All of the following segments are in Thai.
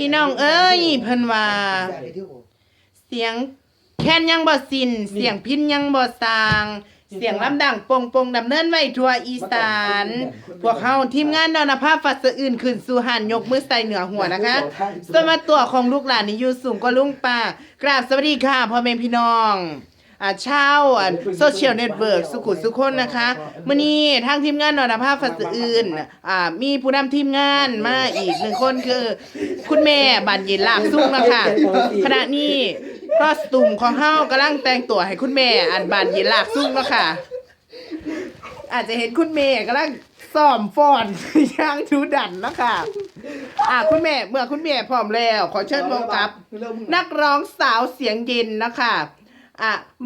พี่น้องเอ้ยเพิ่นว่าเสียงแค้นยังบ่สิ้นเสียงพินยังบ่สาง เสียงลำดังปงปงดำเนินไว้ทั่วอีสานพวกเฮาทีมงานดอนภาพฟัดสะอื่นขึ้นสู่หันยกมือใส่เหนือหัวนะคะสมาตัวของลูกหลานนี่อยู่สูงกว่าลุงป้ากราบสวัสดีค่ะพ่อแม่พี่น้องชาวโซเชียลเน็ตเวิร์กสุขุสุคนนะคะมื้อนี้ทางทีมงานดอนภาพฟัดสะอื่นมีผู้นำทีมงานมาอีก1คนคือคุณแม่บานเย็นลาบซุ่งนะคะขณะนี้คอสตูมของเฮากำลังแต่งตัวให้คุณแม่บานเย็นลาบซุ่งเนาะค่ะอาจจะเห็นคุณแม่กำลังซ้อมฟ้อนย่างทูดันนะคะคุณแม่เมื่อคุณแม่พร้อมแล้วขอเชิญพบกับนักร้องสาวเสียงเย็นนะคะ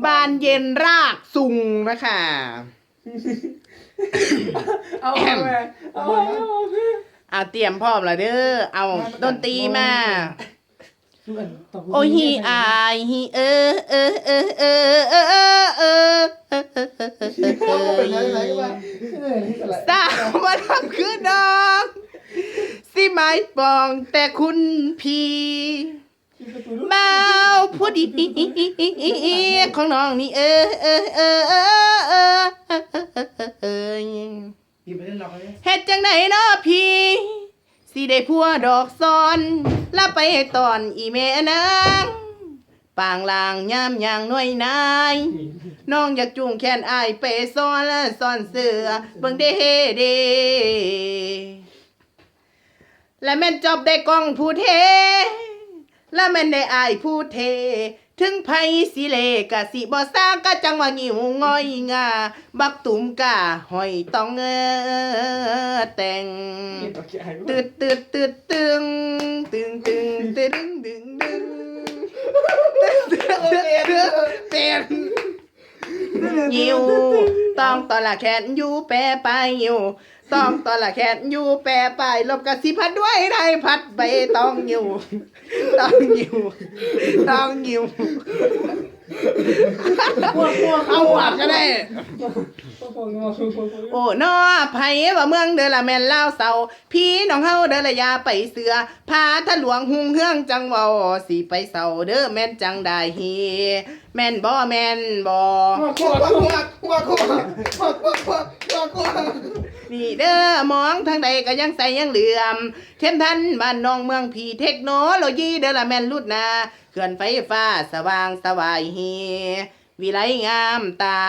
บานเย็นรากซุงนะคะเตรียมพร้อมแล้วเด้อเอาดนตรีมาโอ้ฮีอายฮีสาวมาทำคือน้องสิไม้ปองแต่คุณพี่เบาผู้ดีของน้องนี่เฮ็ดจังไหนเนาะพี่สิได้พัวดอกซ้อนละไปตอนอีแม่นางปางลางยามยางน้อยนายน้องอยากจุงแขนอายไปซ้อนและซ้อนเสือเบิ่งเด้เด้และแม่นจอบได้กล้องผู้เทและแม่นได้อายผู้เทถึงไผสิเลกะสิบ่ซากะจังว่างิวง่อยงาบักตุ่มกะห้อยต้องแต่งตึดตึดตึดตึงตึงตึงตึงดึงดึงเป็นยิวต้องตอนละแขนอยู่แปรไปอยู่ต้องตอนละแขนอยู่แปรไปลบกับสิพัดด้วยไทยพัดใบต้องอยู่ต้องอยู่ต้องอยู่เอาหัวก็ได้โอ้นอไผว่าเมืองเด้อละแม่นลาวเซาพี่น้องเฮาเด้อละยาไปเสือพาทะหลวงหุงเฮืองจังเว้าสิไปเซาเด้อแม่นจังได้เฮแม่นบ่แม่นบ่นี่เด้อมองทางใดก็ยังใส่ยังเหลื่อมเข้มทันบ้านน้องเมืองพี่เทคโนโลยีเด้อละแม่นรุดนาเขื่อนไฟฟ้าสว่างสวายเฮวิไลงามตา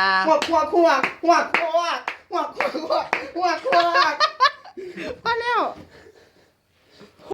พอแล้ว